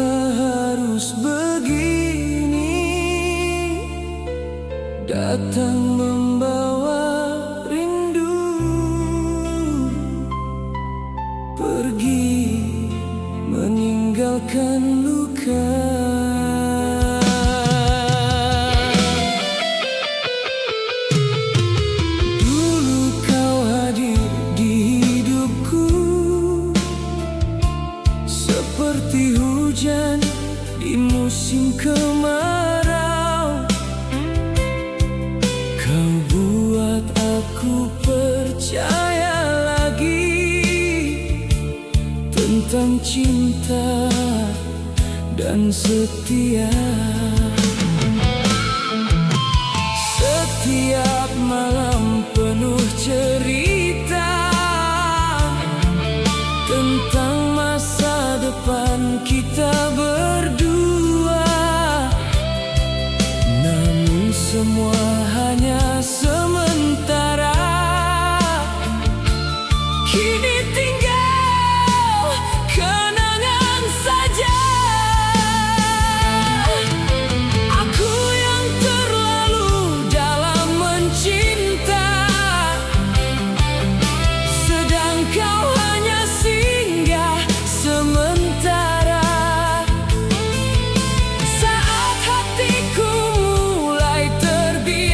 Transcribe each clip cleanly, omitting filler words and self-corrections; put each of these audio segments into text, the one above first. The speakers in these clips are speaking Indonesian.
tak harus begini, datang membawa rindu, pergi meninggalkan luka. Dulu kau hadir di hidupku, seperti hujan di musim kemarau. Kau buat aku percaya lagi tentang cinta dan setia. Setiap malam penuh cerita tentang masa depan kita berdua, namun semua hanya sementara. Kini tinggal kenangan saja. Aku yang terlalu dalam mencinta, sedang kau hanya singgah sementara. Saat hatiku mulai terbiasa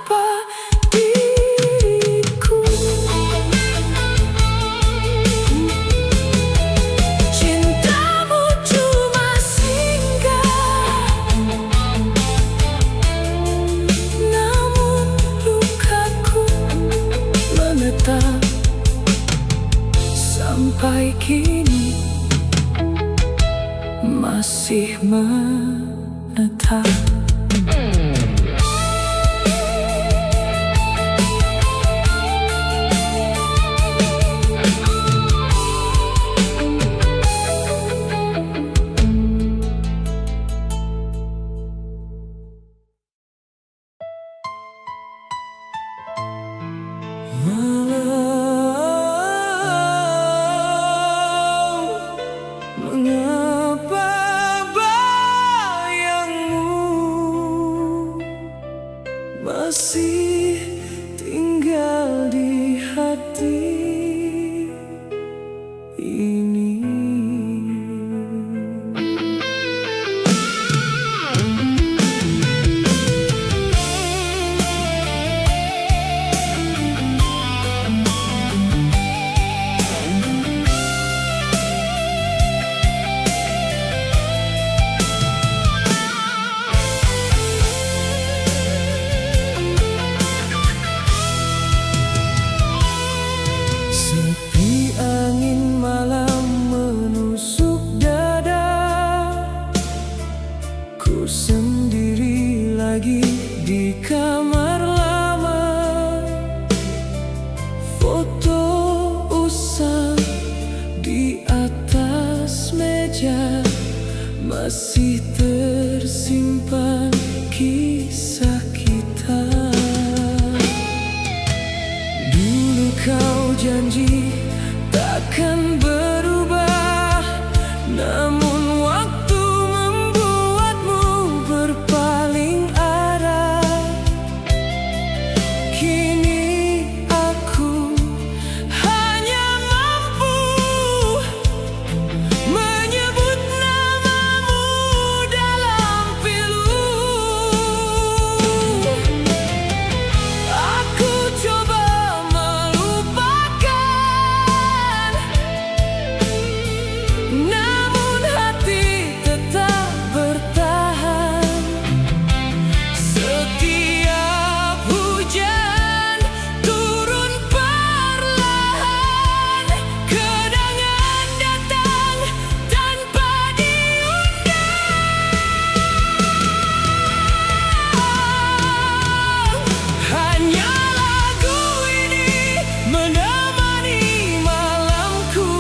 tanpa diriku. Cintamu cuma singgah, namun lukaku menetap sampai kini, masih menetap. Mengapa bayangmu masih tinggal di hati ini? Sepi angin malam menusuk dada, ku sendiri lagi di kamar lama. Foto usang di atas meja, masih tersimpan kisah kita. Dulu kau janji takkan berubah, namun waktu membuatmu berpaling arah. Kini aku hanya mampu menyebut namamu dalam pilu. Aku coba melupakan, namun hati tetap bertahan. Setiap hujan turun perlahan, kenangan datang tanpa diundang. Hanya lagu ini menemani malamku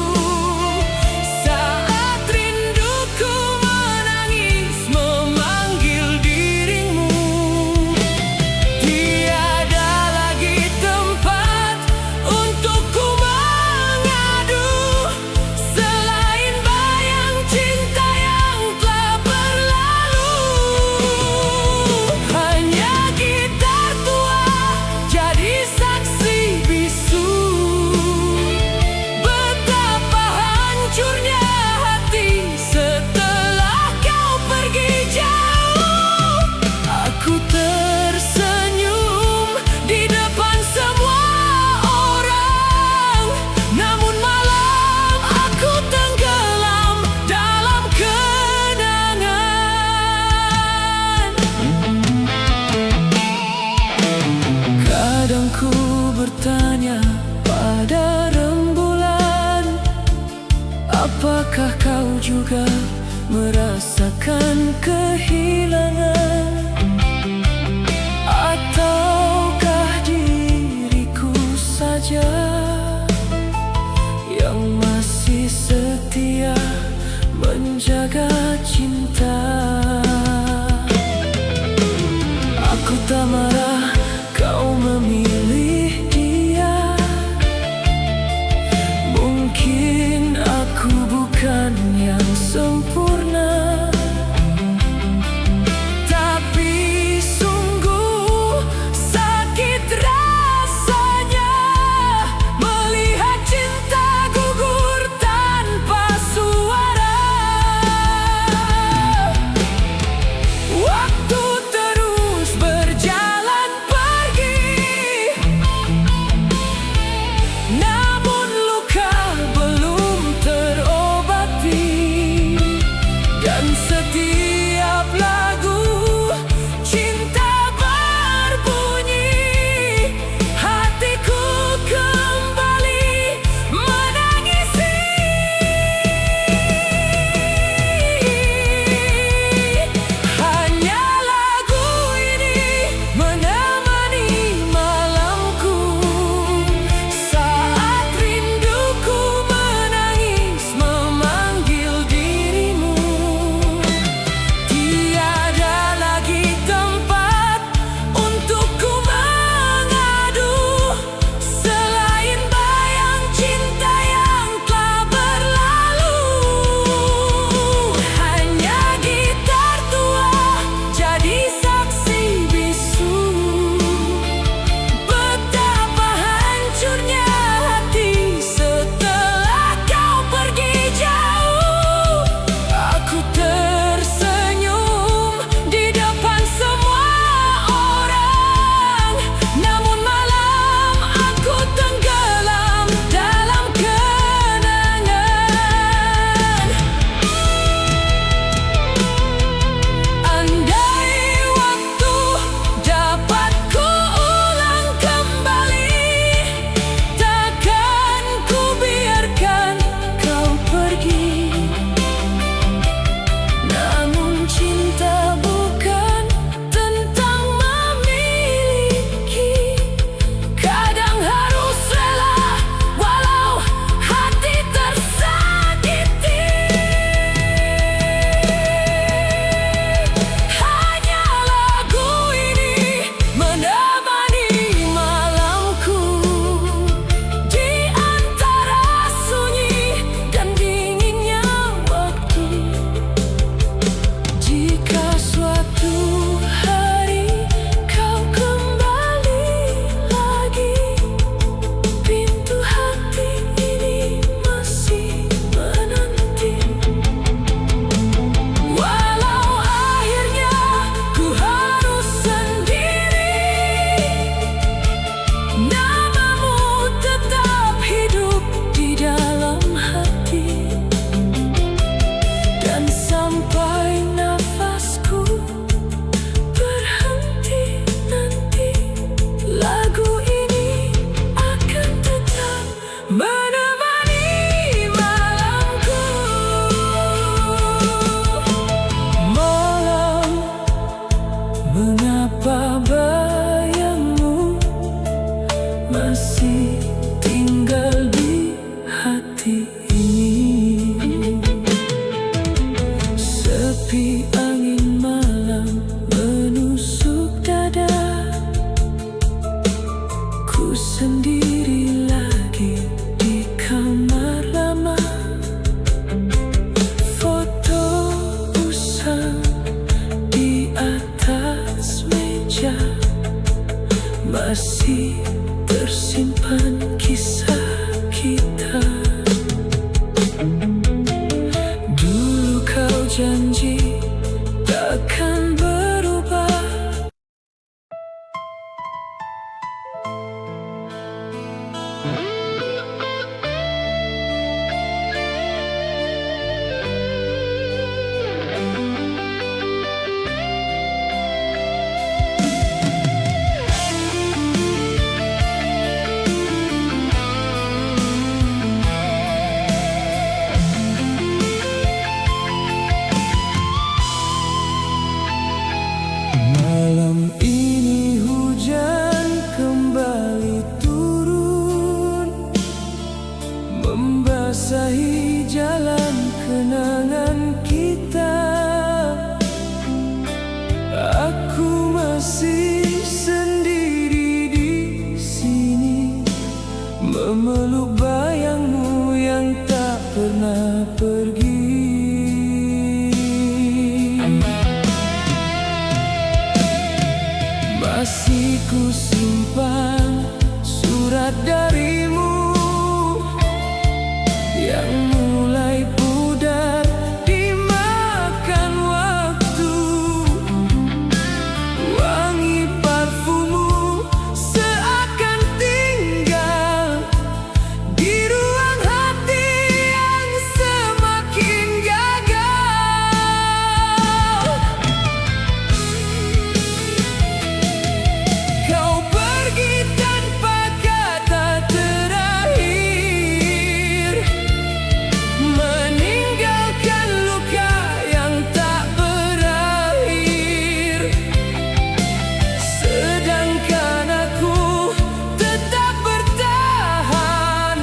saat rinduku menangis memanggil dirimu. Tiada lagi tempat untukku mengadu selain bayang cinta yang telah berlalu. Hanya gitar tua jadi saksi bisu betapa hancurnya hati setelah kau pergi jauh. Aku tersenyum di depan semua orang, namun malam aku tenggelam dalam kenangan. Kadang ku bertanya pada rembulan, apakah kau juga merasakan kehilangan? Ataukah diriku saja yang masih setia menjaga cinta? Aku tak marah kau memilih dia, mungkin aku bukan yang sempurna, tapi sungguh sakit rasanya melihat cinta gugur tanpa suara. Waktu terus berjalan pergi, masih tinggal di hati ini. Sepi angin malam menusuk dada, ku sendiri lagi di kamar lama. Foto usang di atas meja, masih tersimpan kisah kita. Dulu kau janji takkan berubah. Malam ini hujan kembali turun, membasahi jalan kenangan kita. Aku masih sendiri di sini, memeluk bayangmu yang tak pernah pergi. Masih ku simpan surat darimu yang mulai pudar dimakan waktu. Wangi parfummu seakan tinggal di ruang hati yang semakin gagal. Kau pergi tanpa kata terakhir, meninggalkan luka yang tak berakhir. Sedangkan aku tetap bertahan,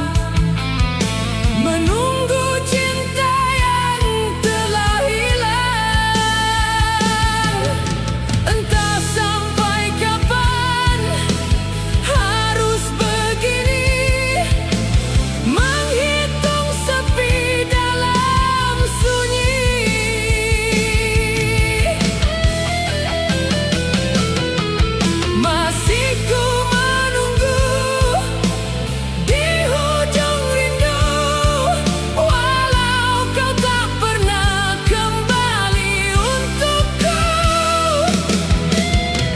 menunggu cinta yang telah hilang. Entah sampai kapan harus begini, menghitung sepi dalam sunyi. Masih ku menunggu di ujung rindu, walau kau tak pernah kembali untukku.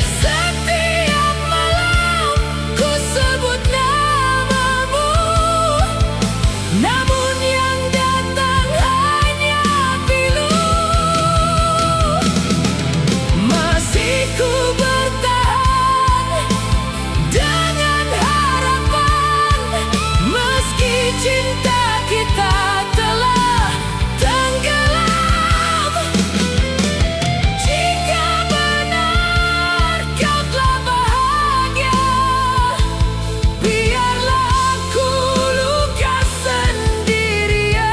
Setiap malam ku sebut namamu, namun yang datang hanya pilu. Masih ku bertahan dengan harapan, meski cinta kita telah tenggelam. Jika benar kau telah bahagia, biarlah aku luka sendirian.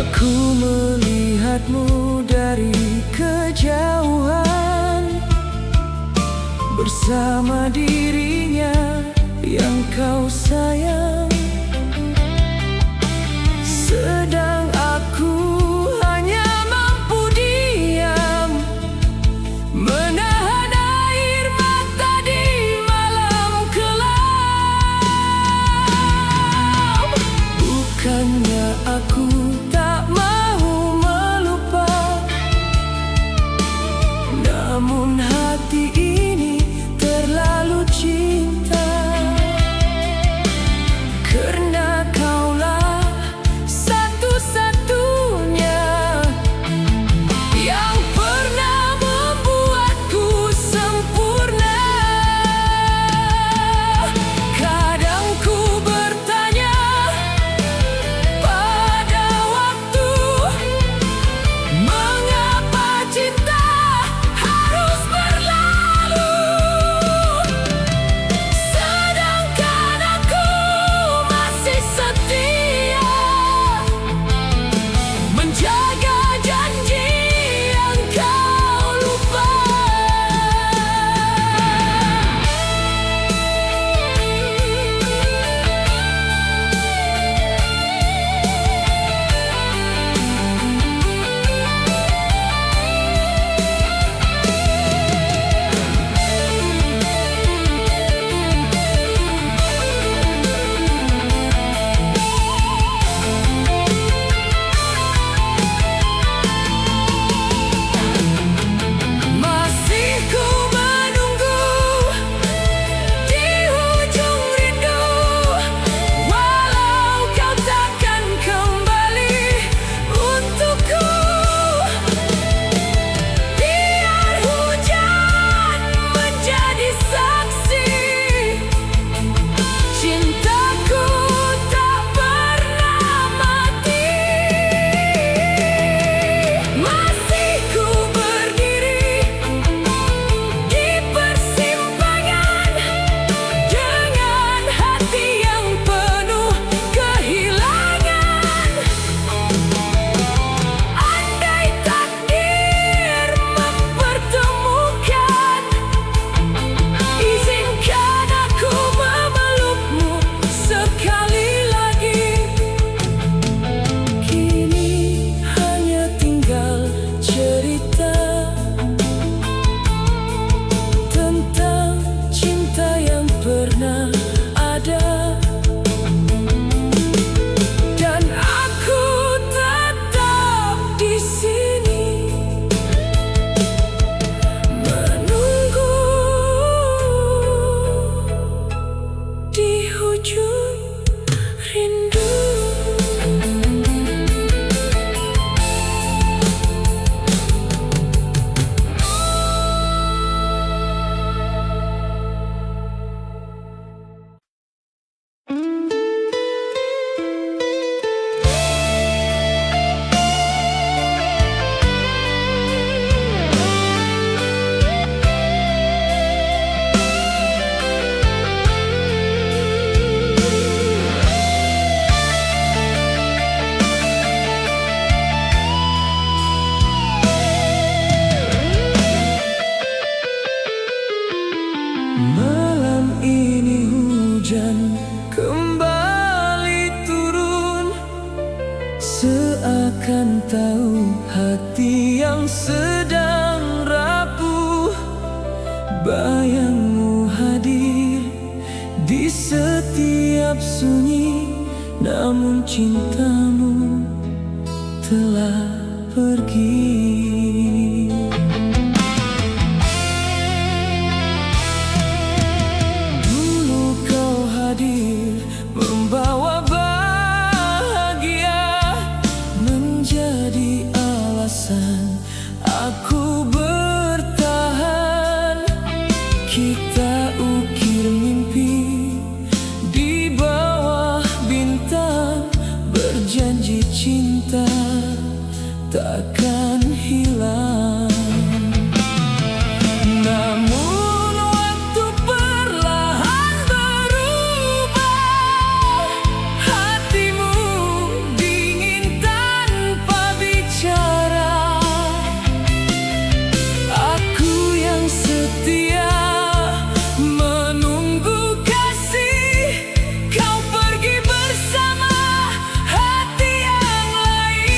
Aku melihatmu dari kejauhan, bersama dirinya yang kau sayang. Sedang aku hanya mampu diam, menahan air mata di malam kelam. Bukannya aku tak mau melupa, namun hati ini terlalu cinta. sedang rapuh, bayangmu hadir di setiap sunyi. Namun cintamu telah pergi. Dulu kau hadir membawa bahagia, menjadi alasan aku bertahan. Kita ukir mimpi di bawah bintang, berjanji cinta takkan hilang. Namun waktu perlahan berubah, hatimu dingin tanpa bicara. Aku yang setia menunggu kasih, kau pergi bersama hati yang lain.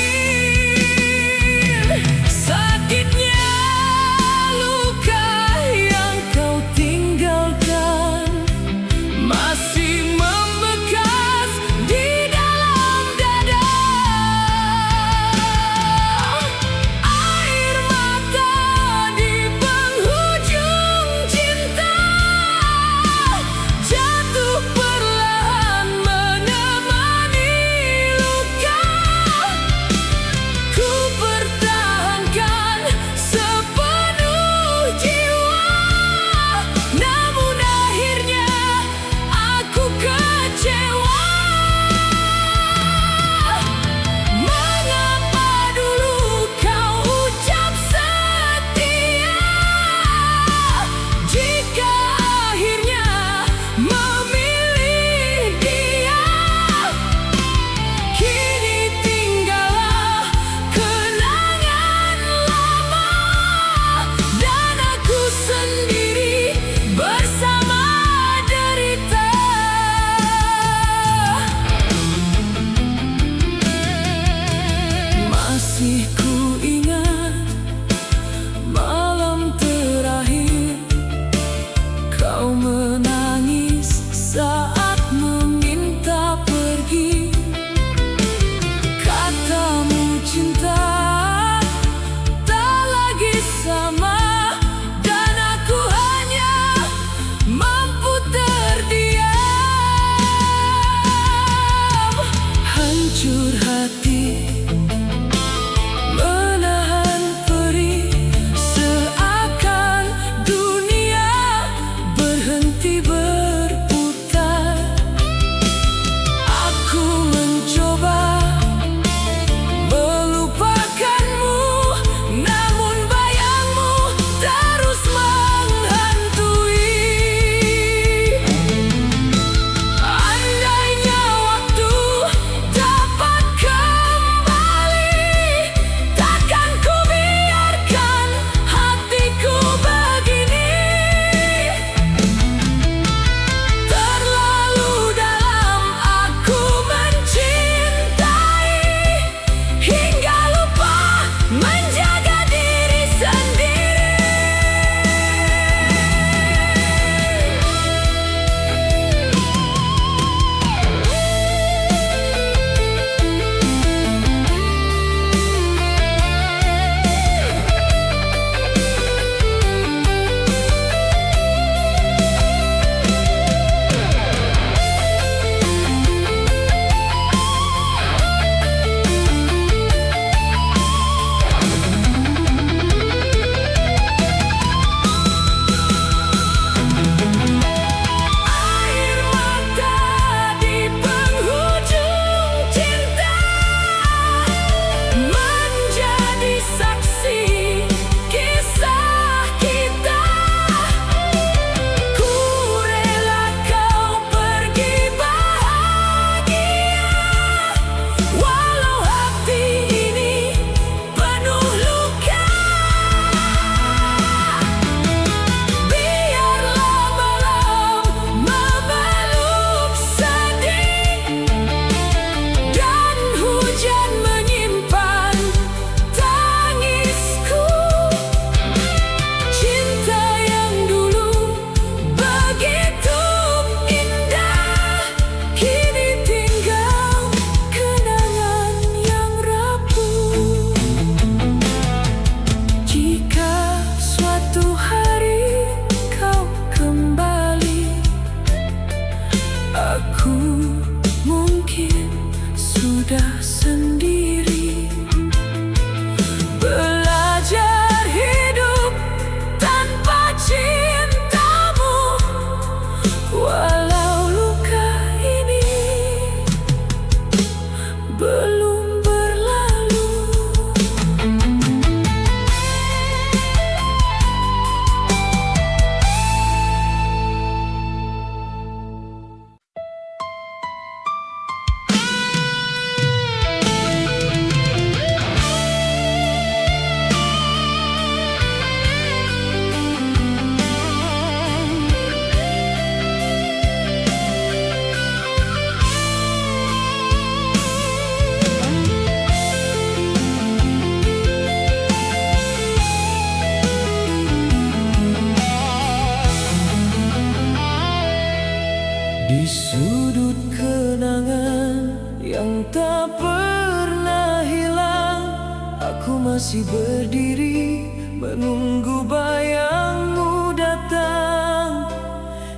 masih berdiri menunggu bayangmu datang.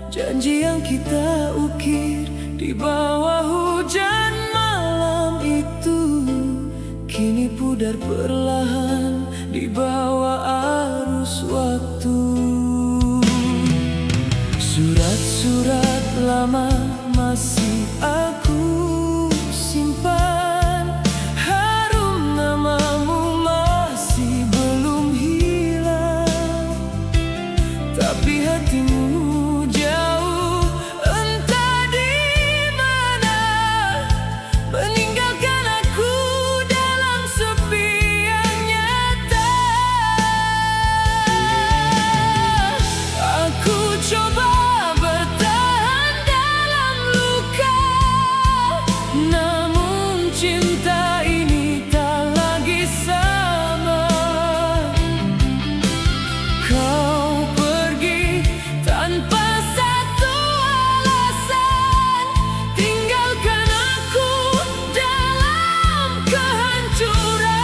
Janji yang kita ukir di bawah hujan malam itu kini pudar perlahan di bawah arus waktu. Surat-surat lama masih aku simpan, harum namamu masih belum hilang, tapi hatimu jauh entah di mana, meninggalkan aku dalam sepi yang nyata. Aku coba bertahan dalam luka, namun cinta ini tak lagi sama. Kau pergi tanpa satu alasan, tinggalkan aku dalam kehancuran.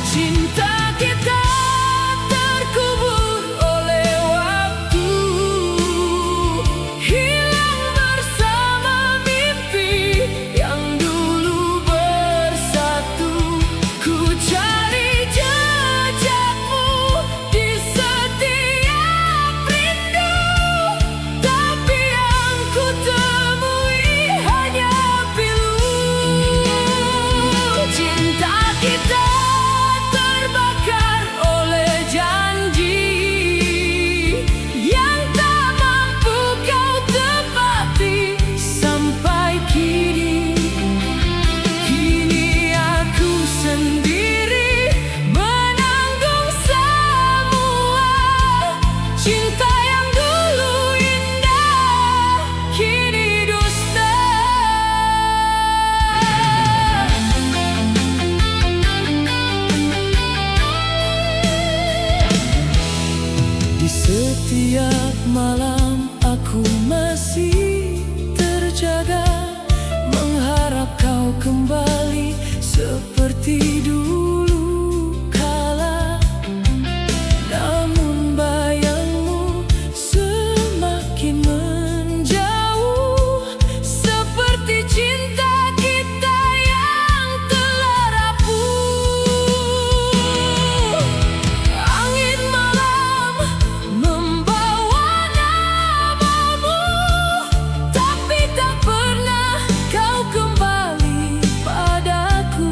Cinta kita terkubur oleh waktu, hilang bersama mimpi yang dulu bersatu. Ku cari jejakmu di setiap rindu, tapi yang ku temui hanya pilu. Cinta kita terbakar oleh janji yang tak mampu kau tepati sampai kini. Kini aku sendiri menanggung semua. Cinta yang dulu indah kini dusta. Di setiap malam aku masih terjaga, mengharap kau kembali seperti dulu kala. Namun bayangmu semakin menjauh, seperti cinta kita yang telah rapuh. Angin malam membawa namamu, tapi tak pernah kau kembali padaku.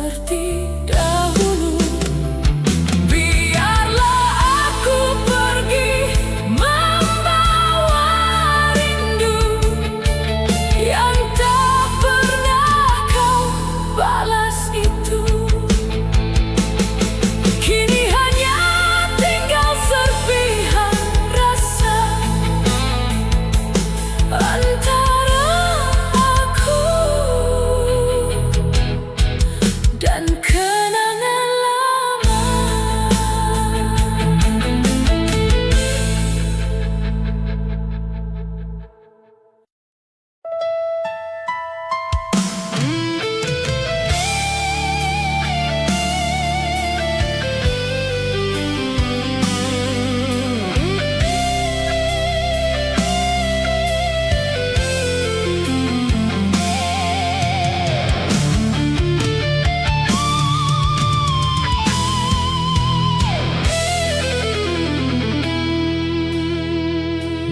seperti dahulu. Biarlah aku pergi membawa rindu yang tak pernah kau balas itu. Kini hanya tinggal serpihan rasa antara aku dan kenangan lama.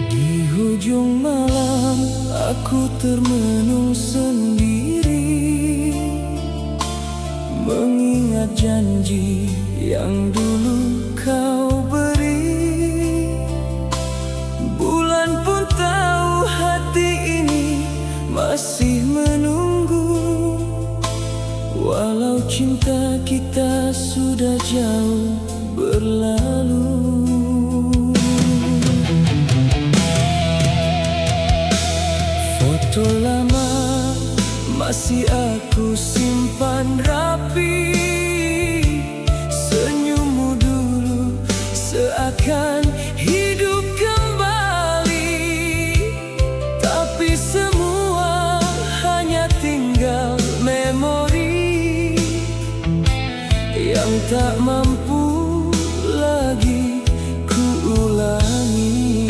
Di hujung malam aku termenung sendiri, mengingat janji yang dulu kau beri. Bulan pun tahu hati ini masih menunggu, walau cinta kita sudah jauh berlalu. Foto lama masih aku simpan rapi, senyummu dulu seakan hidup kembali. Tapi semua hanya tinggal memori yang tak mampu lagi ku ulangi.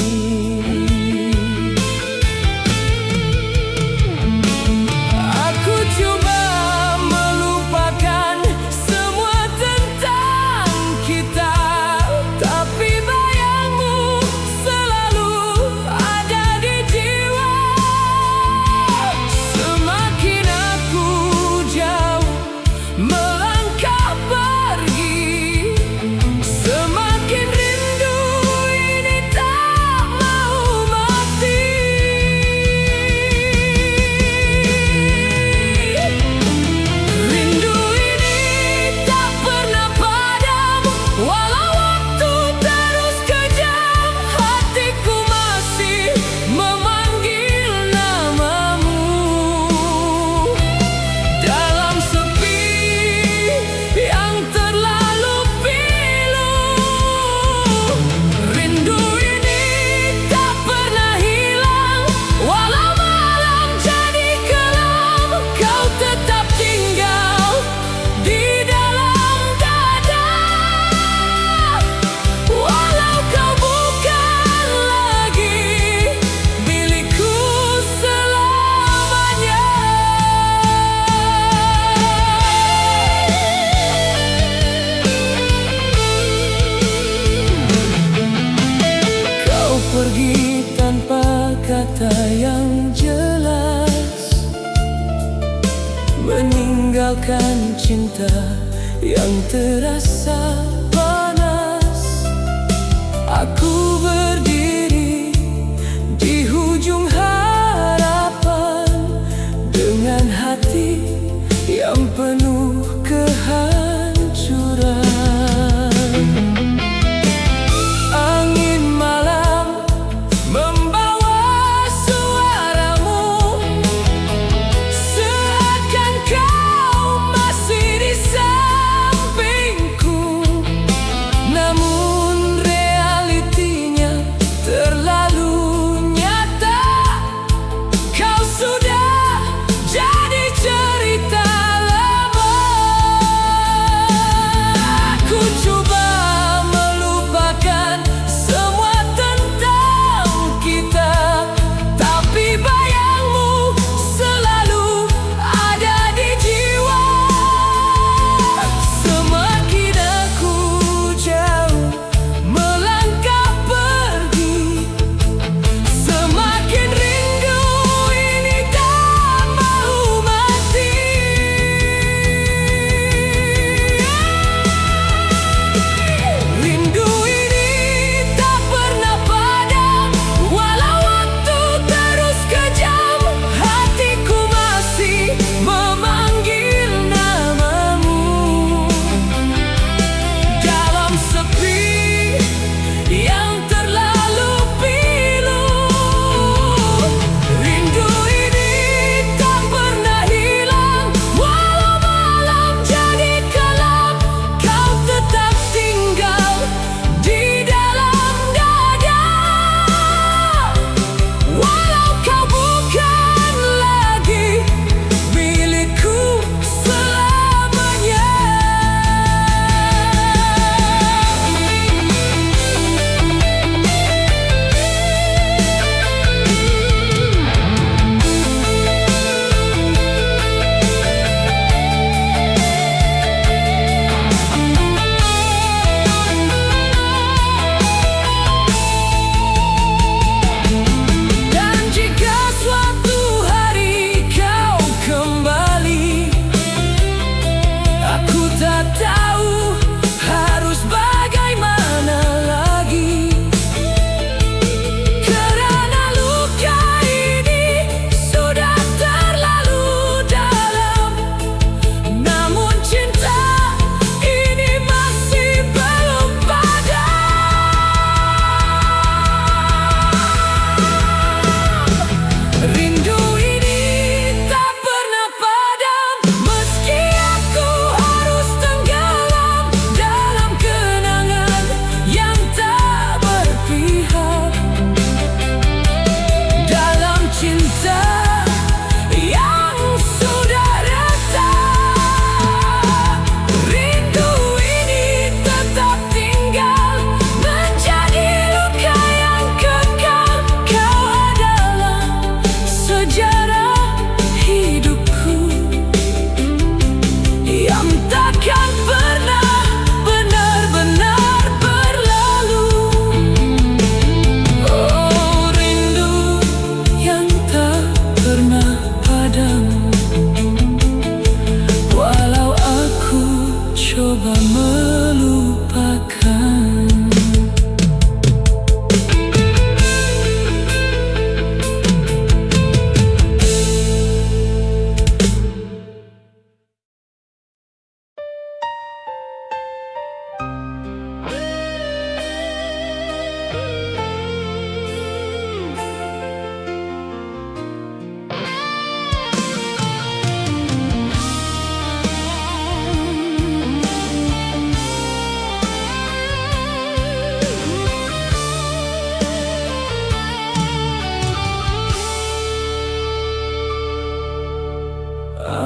Aku coba melupakan semua tentang kita, tapi bayangmu selalu ada di jiwa. Semakin aku jauh melangkah pergi, semakin rindu ini tak mau mati. Rindu ini tak pernah padam, walau waktu terus kejam. Hatiku masih memanggil namamu. Dalam sepi yang terlalu pilu, rindu ini tak pernah hilang. Walau malam jadi kelam, kau tetap tinggal di dalam dada. Walau kau bukan lagi milikku selamanya. Kau pergi tanpa kata yang jelas, meninggalkan cinta yang terasa panas. Aku berdiri di hujung harapan, dengan hati yang penuh kehancuran. Angin malam membawa suaramu, seakan kau masih di sampingku. Namun realitinya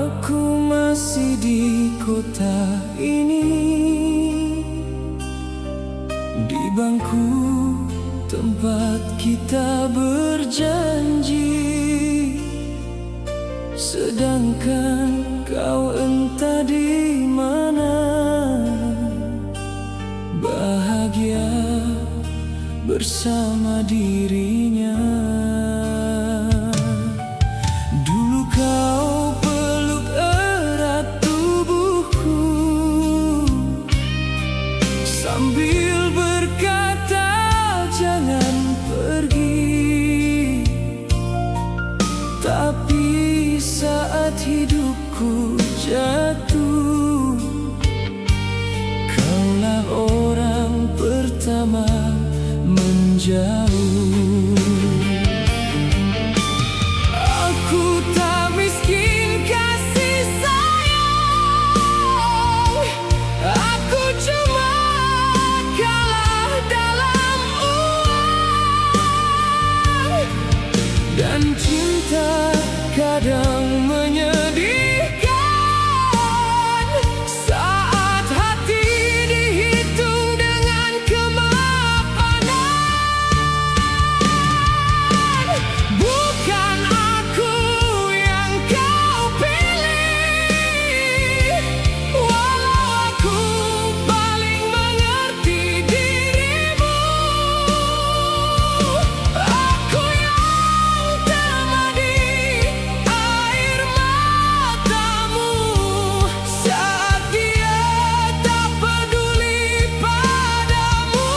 Aku masih di kota ini, di bangku tempat kita berjanji, sedangkan kau entah di mana, bahagia bersama dirinya. Dulu kau peluk erat tubuhku sambil berkata jangan pergi. Tapi saat hidupku jatuh, kaulah orang pertama menjauh. Aku tak miskin kasih sayang, aku cuma kalah dalam uang. Dan cinta kadang menyedihkan saat hati dihitung dengan kemapanan. Bukan aku yang kau pilih, walau aku paling mengerti dirimu. Aku yang temani air matamu saat dia tak peduli padamu.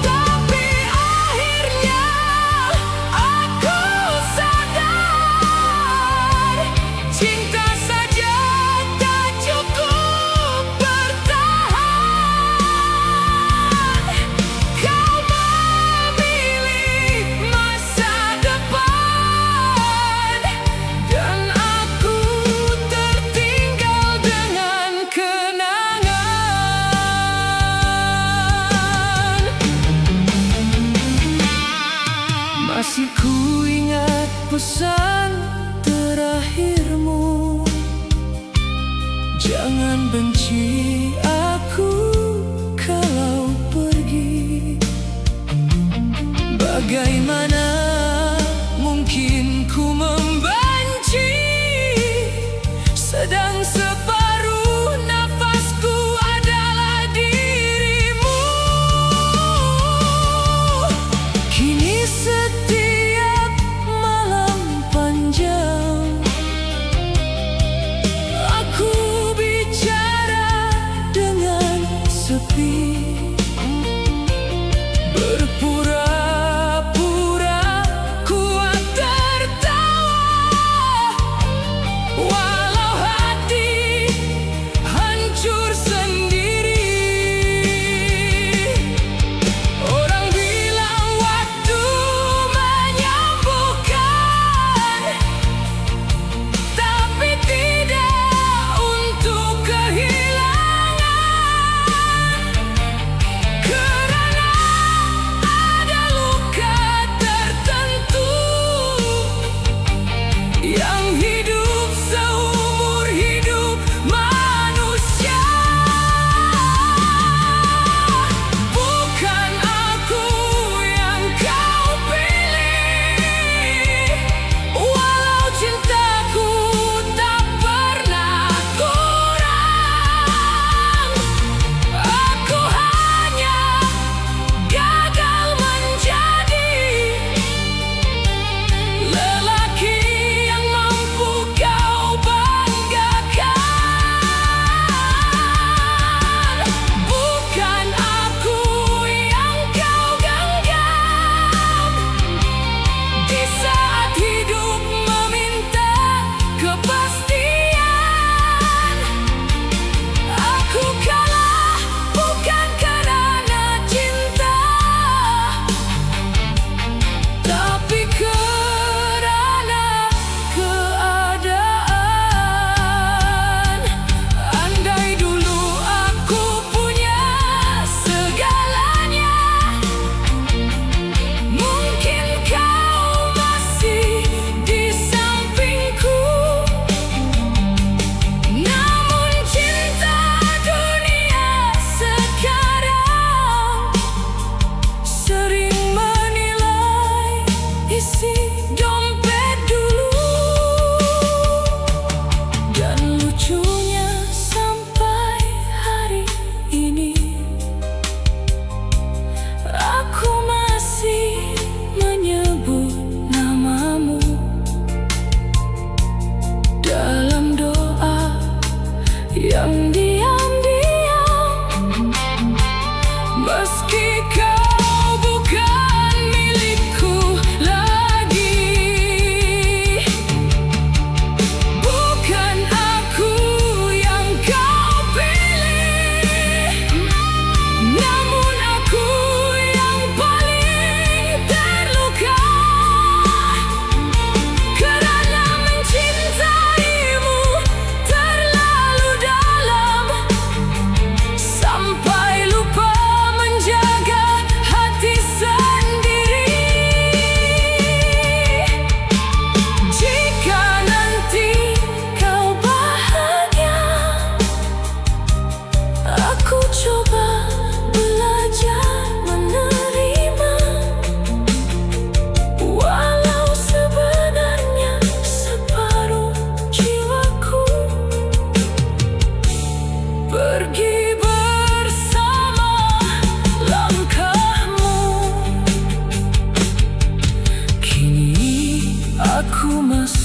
Tapi akhirnya aku sadar, cinta saja tak cukup bertahan. Kau memilih masa depan, dan aku tertinggal dengan kenangan. Masih ku ingat pesan terakhirmu, jangan benci aku kalau pergi. Bagaimana mungkin ku membenci, sedang separuh nafasku adalah dirimu. Kini setiap malam panjang aku bicara dengan sepi, berpura-pura kuat tertawa, walau hati hancur sendiri. Orang bilang waktu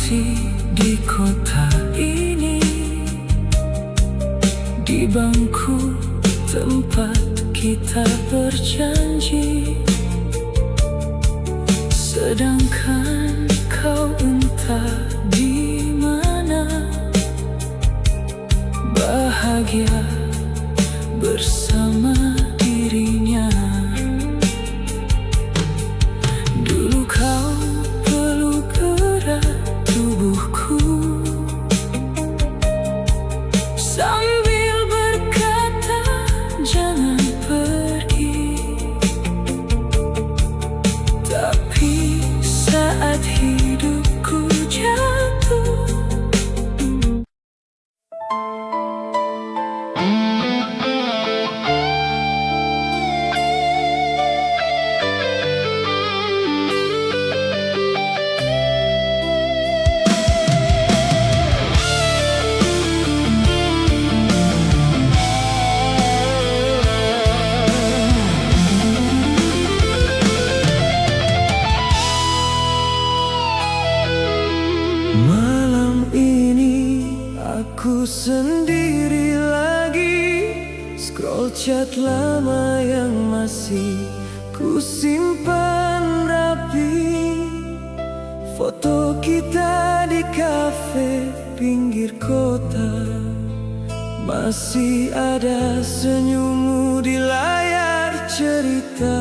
masih di kota ini, di bangku tempat kita berjanji, sedangkan kau entah di mana, bahagia bersama dirinya. Dulu kau peluk erat tubuhku sambil berkata jangan pergi. Tapi saat hidupku jatuh, malam ini aku sendiri lagi, scroll chat lama yang masih ku simpan rapi, foto kita di kafe pinggir kota, masih ada senyummu di layar cerita.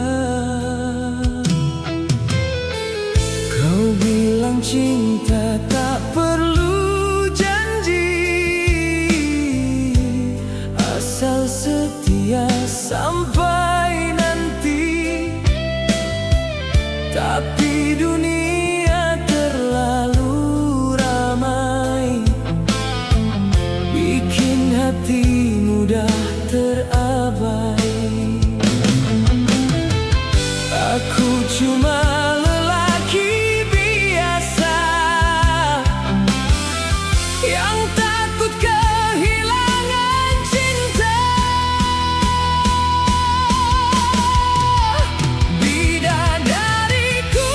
Kau bilang cinta tak perlu janji, asal setia sampai nanti. Tapi dunia terlalu ramai, bikin hati mudah terabai. Aku cuma lelaki biasa yang takut kehilangan cinta. Bidadariku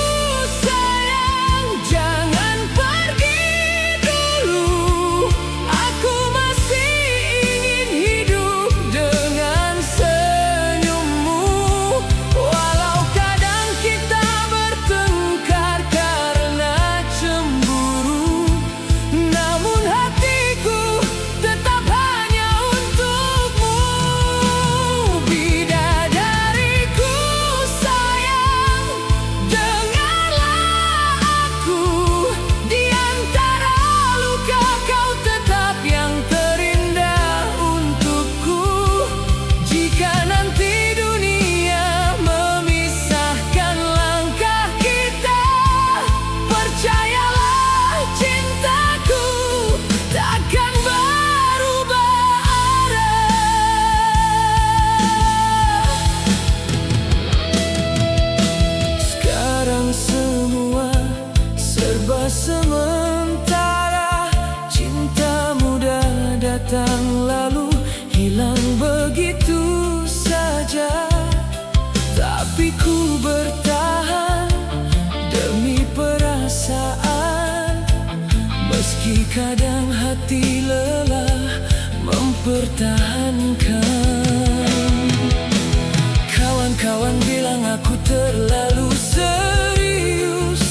sayang, jangan pergi dulu. Aku masih ingin hidup dengan senyummu. Walau kadang kita bertengkar karena cemburu, namun hatiku tetap hanya untukmu. Bidadariku sayang, dengarlah aku. Di antara luka kau tetap yang terindah untukku. Jika nanti dunia memisahkan langkah kita, percayalah cintaku takkan berubah arah. Sekarang semua serba sementara, cinta mudah datang lalu hilang begitu saja. Tapi ku bertahan demi perasaan, meski kadang hati lelah mempertahankan. Kawan-kawan bilang aku terlalu serius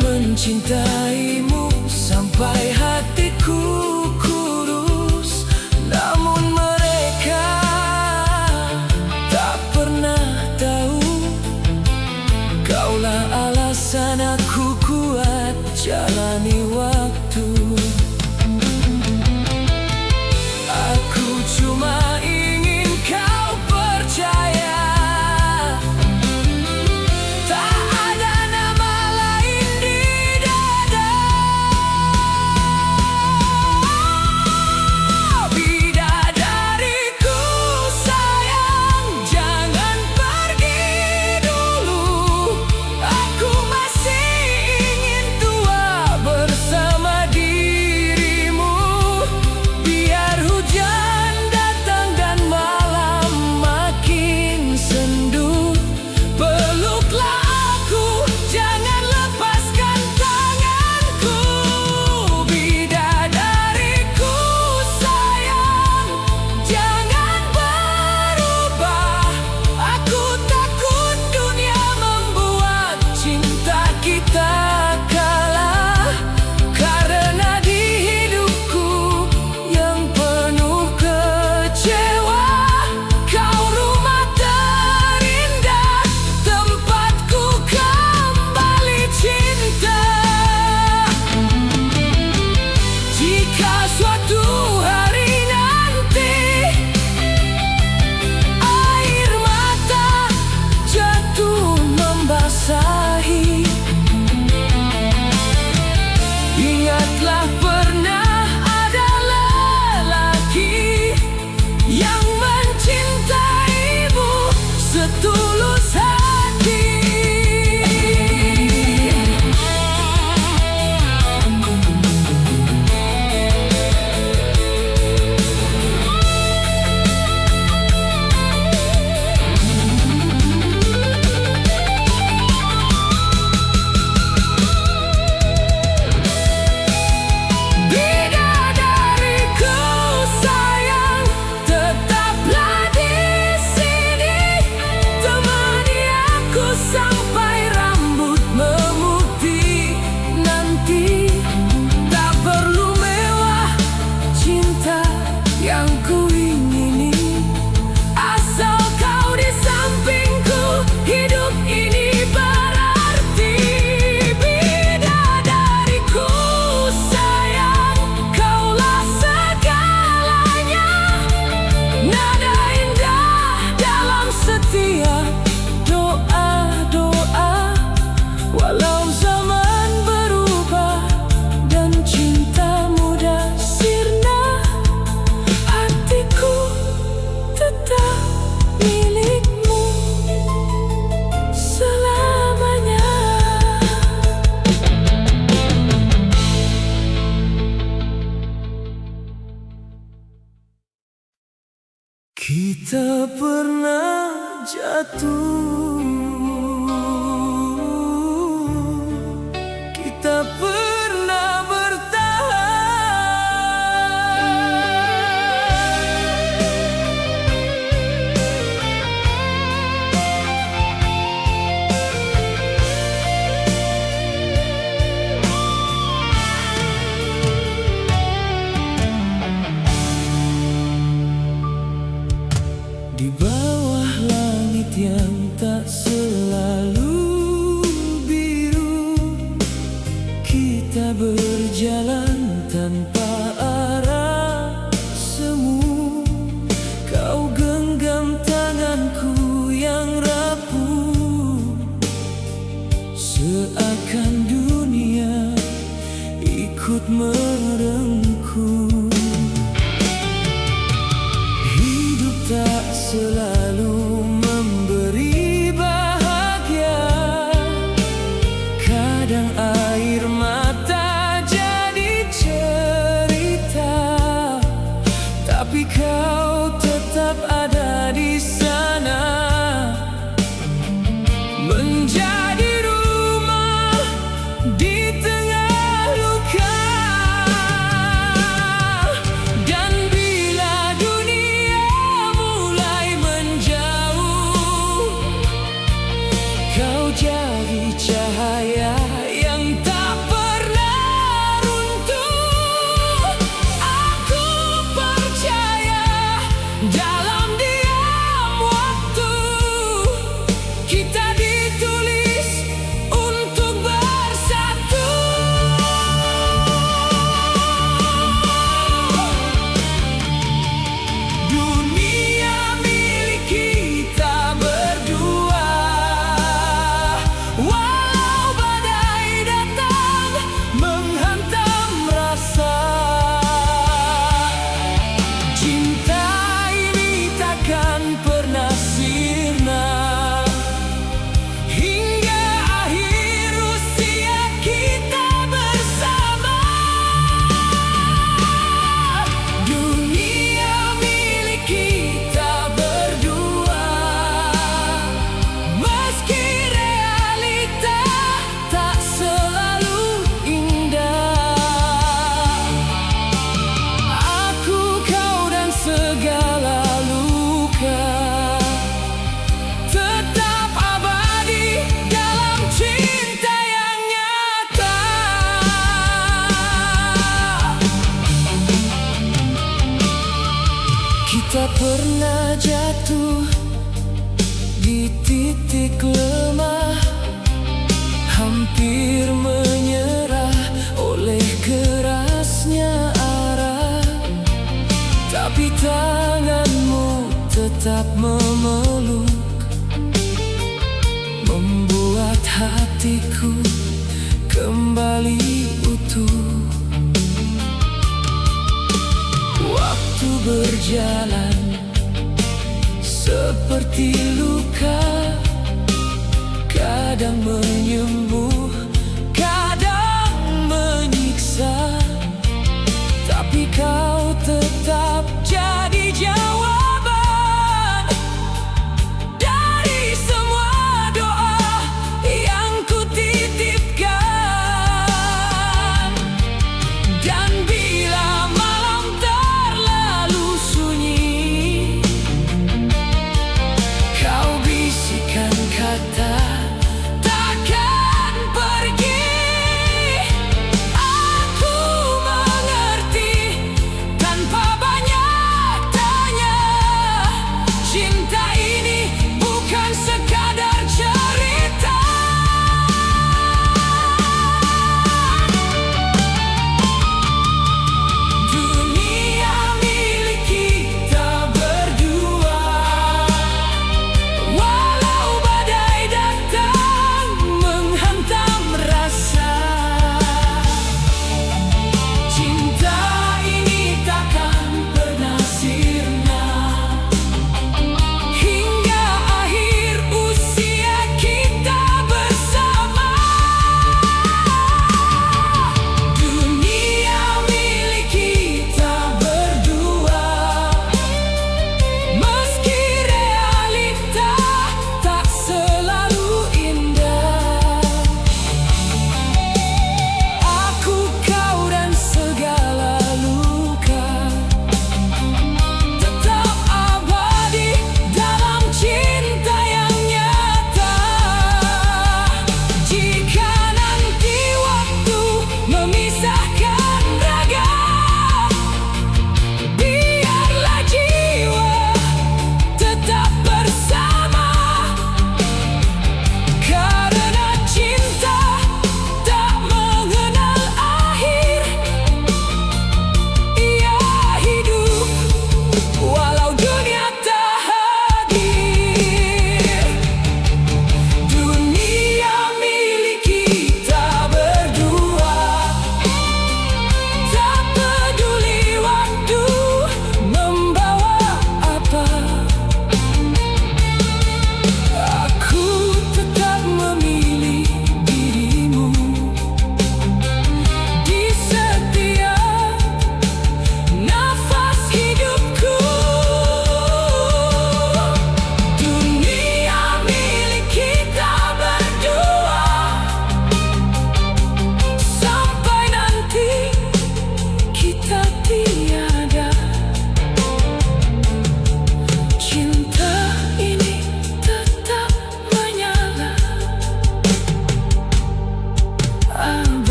mencintaimu sampai hatiku kurus, namun mereka tak pernah tahu kaulah alasan aku kuat jalani waktu. Aku cuma ingin kau percaya, tak ada nama lain di dada. Bidadariku sayang, jangan pergi dulu. Aku masih Kita pernah jatuh, kita pernah bertahan. Di bawah langit yang tak selalu biru, kita berjalan tanpa arah semu. Kau genggam tanganku yang rapuh, seakan dunia ikut merengkuh. Tak selalu memberi bahagia, kadang air mata jadi cerita, tapi kau tetap ada di sana, menjadi rumah di tengah luka. Dan bila dunia jadi cahaya yang tak pernah runtuh, aku percaya dalam diam waktu kita ditulis untuk bersatu. Dunia milik kita berdua. Walau badai datang menghantam rasa, cinta ini takkan pernah sirna hingga akhir usia kita bersama. Dunia milik kita berdua, meski tak selalu indah. Aku, kau dan segala luka tetap abadi dalam cinta yang nyata. Kita pernah jatuh di titik lemah, hampir menyerah oleh kerasnya arah, tapi tanganmu tetap memeluk, membuat hatiku kembali utuh. Waktu berjalan seperti luka, kadang menyembuh, kadang menyiksa, tapi kau tetap jadi jawaban dari semua doa yang kutitipkan. Dan bila malam terlalu sunyi, kau bisikan kata takkan pergi. Aku mengerti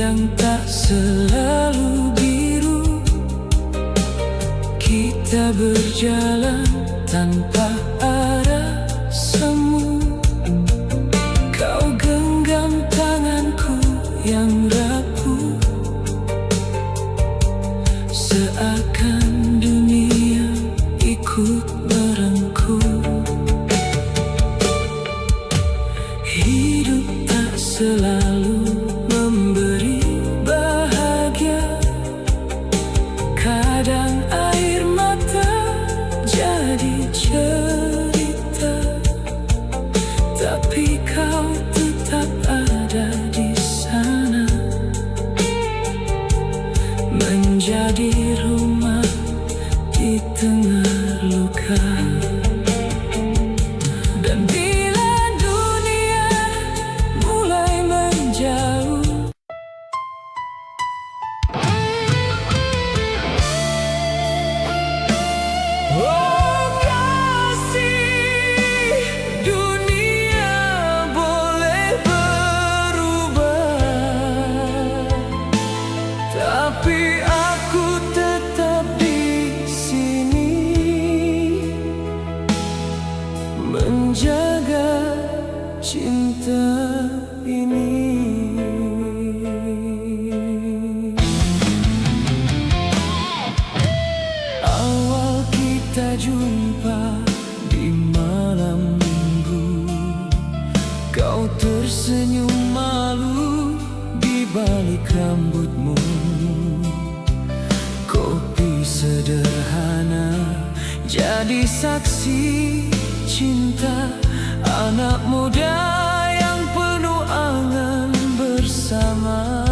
yang tak selalu biru. Kita berjalan tanpa arah semu. Kau genggam tanganku yang rapuh, seakan dunia ikut merengkuh. Hidup tak selalu memberi bahagia. Kadang air mata jadi cerita, tapi kau tetap ada di sana, menjadi rumah di tengah luka. Dan bila dunia mulai menjauh, oh kasih, dunia boleh berubah, tapi aku tetap di sini, menjaga cinta ini. Awal kita jumpa di malam minggu, kau tersenyum malu di balik rambutmu. Kopi sederhana jadi saksi cinta anak muda yang penuh angan bersama.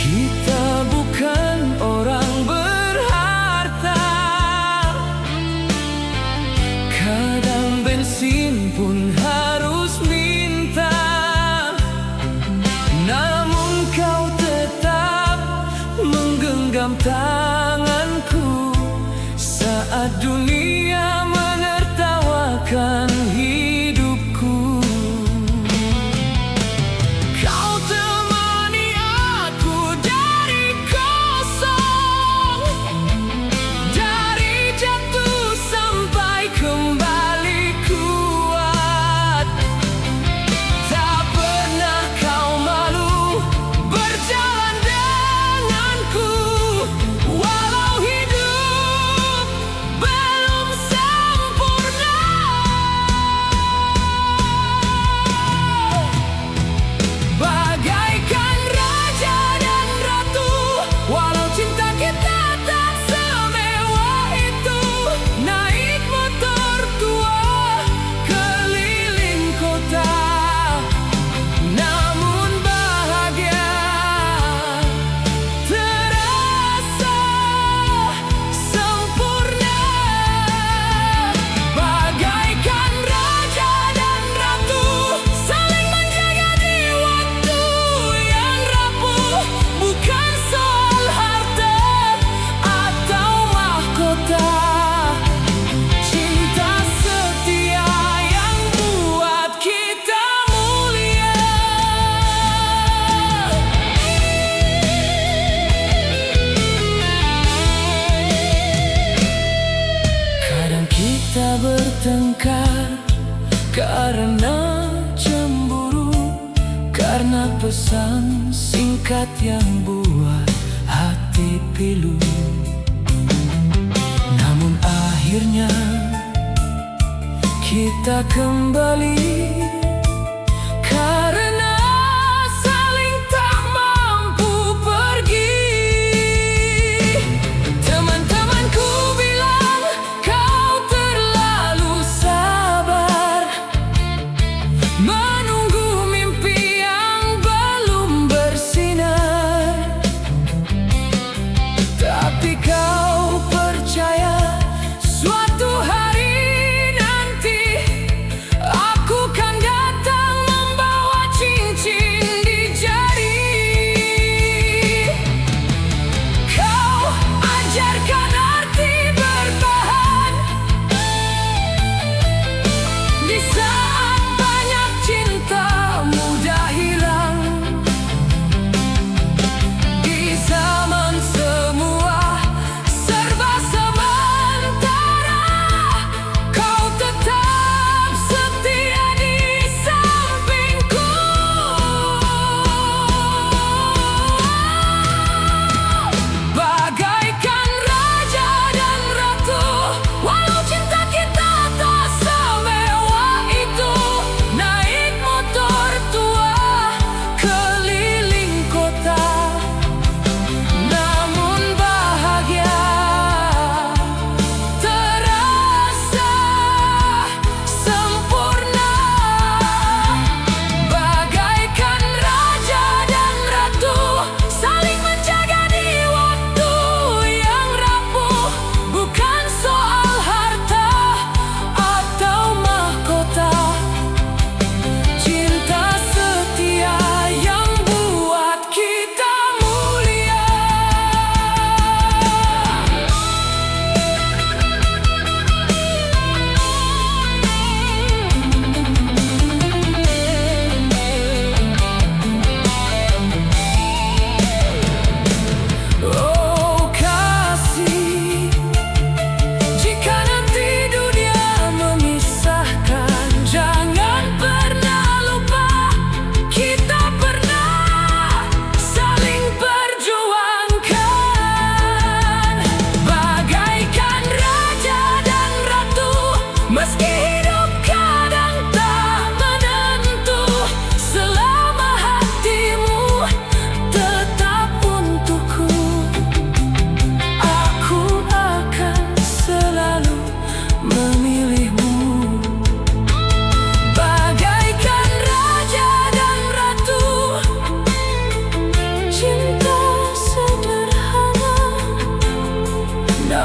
Kita bukan orang berharta, kadang bensin pun harus minta. Namun kau tetap menggenggam tanganku saat dunia menertawakan hidupku. Kau temani aku dari kosong, dari jatuh sampai kembali kuat. Tak pernah kau malu berjalan denganku, walau hidup belum sempurna. Bagaikan raja dan ratu, walau cinta kita tak semewah itu. Naik motor tua keliling kota, namun bahagia terasa sempurna. Bagaikan raja dan ratu, saling menjaga di waktu yang rapuh. Bukan soal harta atau mahkota, cinta setia yang buat kita mulia. Kadang kita bertengkar karena cemburu, karena pesan singkat yang buat hati pilu. Namun akhirnya kita kembali karena saling tak mampu pergi. Teman-temanku bilang kau terlalu sabar, menunggu mimpi yang belum bersinar. Tapi kau percaya suatu hari nanti aku kan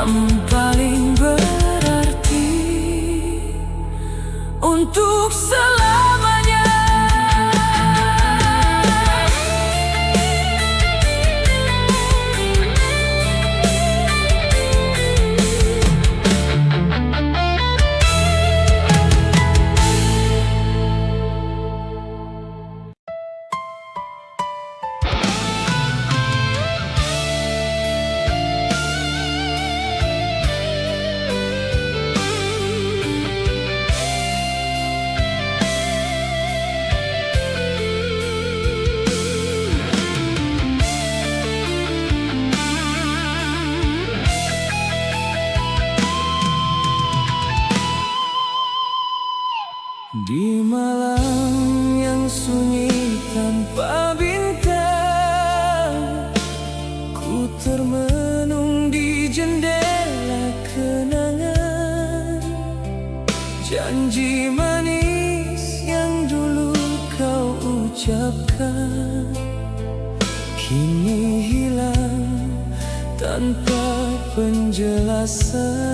yang paling berarti untuk selamanya. Di malam yang sunyi tanpa bintang, ku termenung di jendela kenangan. Janji manis yang dulu kau ucapkan kini hilang tanpa penjelasan.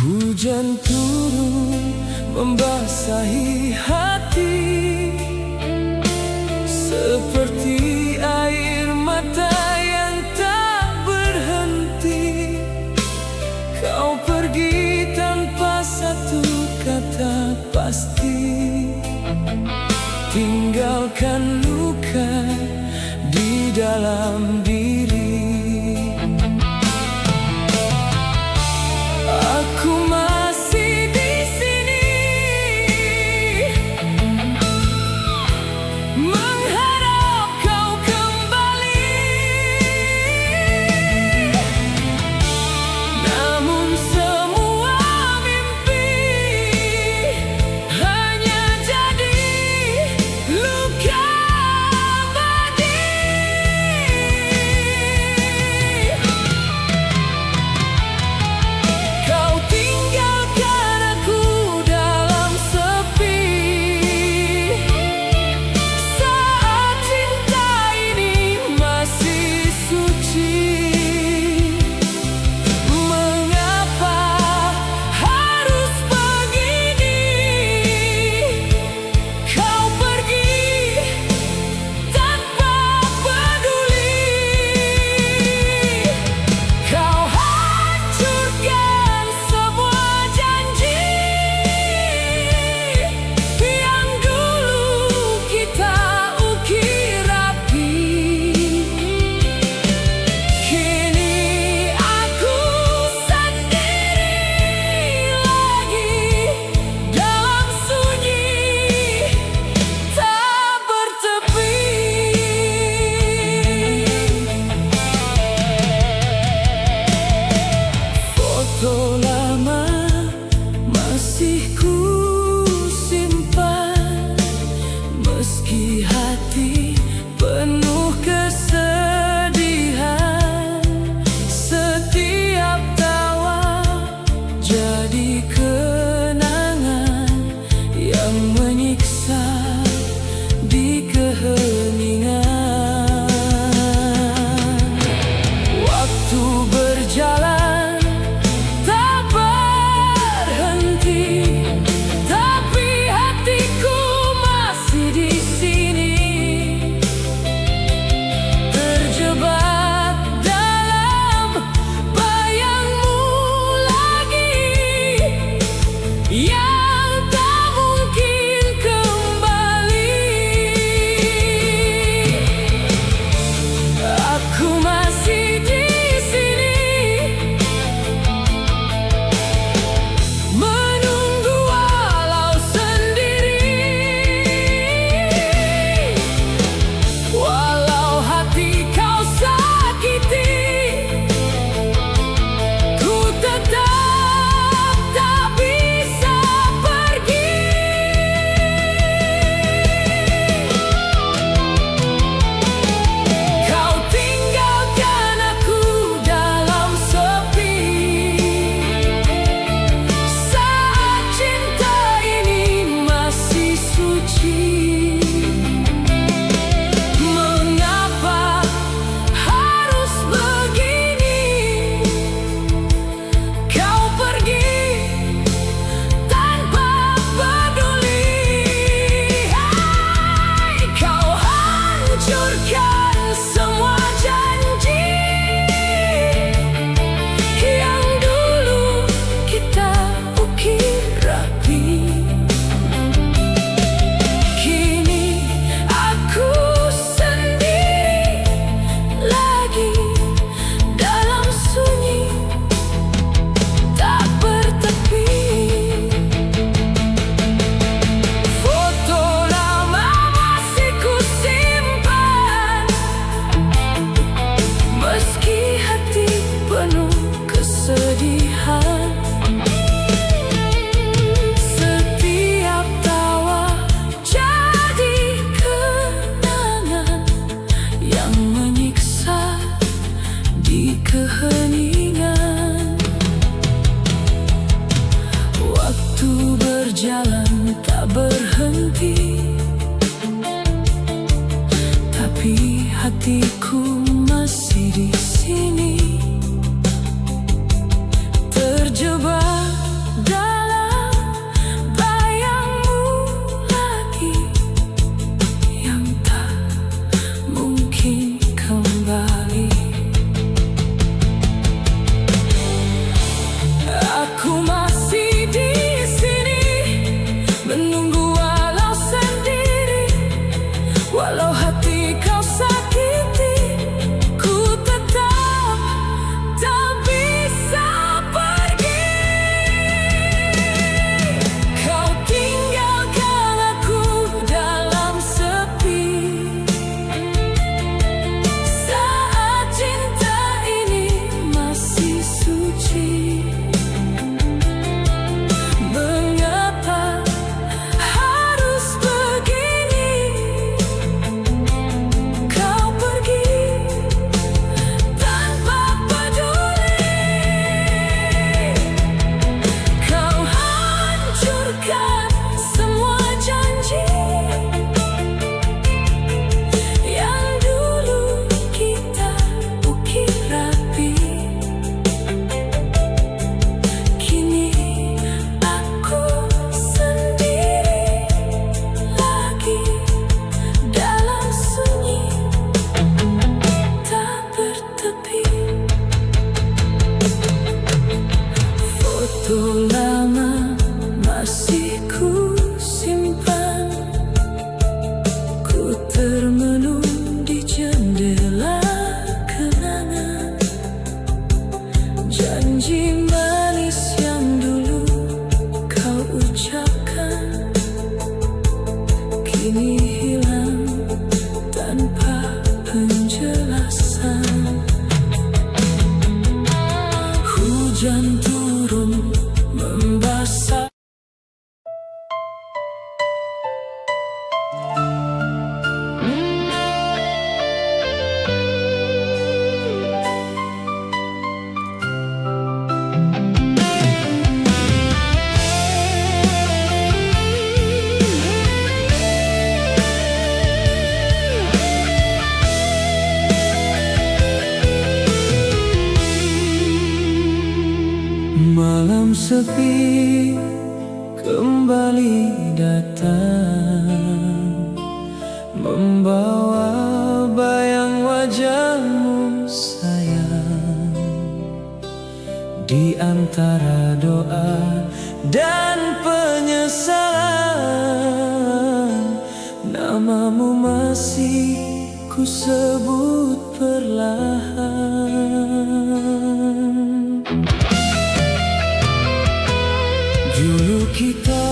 Hujan turun membasahi hati, seperti air mata yang tak berhenti. Kau pergi tanpa satu kata pasti, tinggalkan luka di dalam diri. Aku masih di sini, mengharap kau kembali. Namun semua mimpi hanya jadi luka abadi. hancurkan semua janji yang dulu kita ukir rapi. Kini aku sendiri lagi dalam sunyi tak bertepi. Foto lama masih ku simpan, meski hati penuh kesedihan. Setiap tawa jadi kenangan yang menyiksa di keheningan. Waktu berjalan tak berhenti, tapi hatiku masih di sini, terjebak dalam bayangmu lagi yang tak mungkin kembali. Aku masih di sini menunggu walau sendiri, walau hati kau sakiti, ku tetap tak bisa pergi. Kau tinggalkan aku dalam sepi, saat cinta ini masih suci. Mengapa harus begini? Kau pergi tanpa peduli. Kau hancurkan semua janji yang dulu kita ukir rapi. Kini aku sendiri lagi dalam sunyi tak bertepi. Foto lama masih ku simpan, ku termenung di jendela kenangan. Janji manis yang dulu kau ucapkan kini hilang tanpa penjelasan. Hujan turun membasah. Malam sepi kembali datang, membawa bayang wajahmu sayang. Di antara doa dan penyesalan, namamu masih ku sebut perlahan. Dulu kita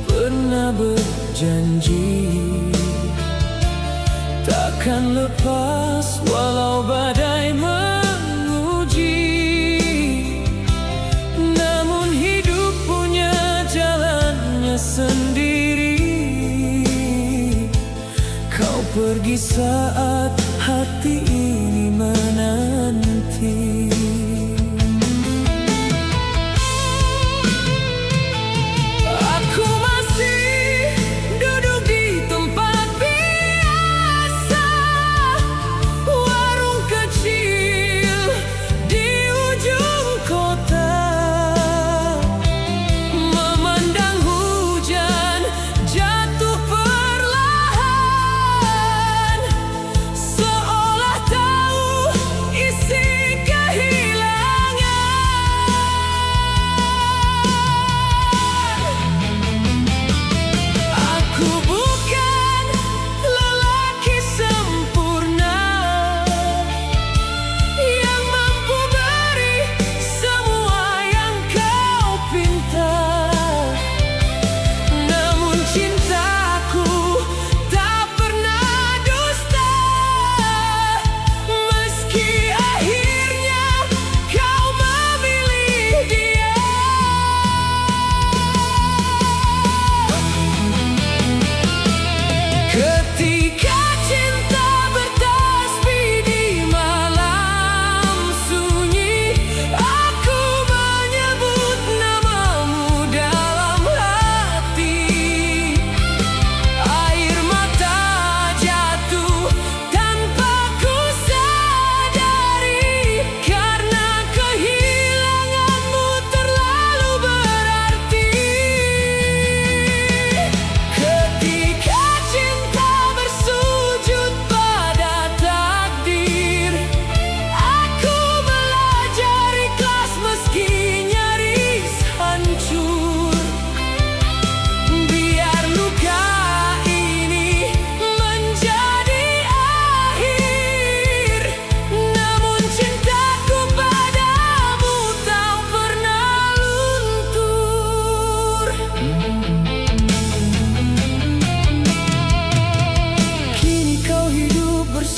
pernah berjanji takkan lepas walau badai menguji. Namun hidup punya jalannya sendiri. Kau pergi saat hati ini menanti.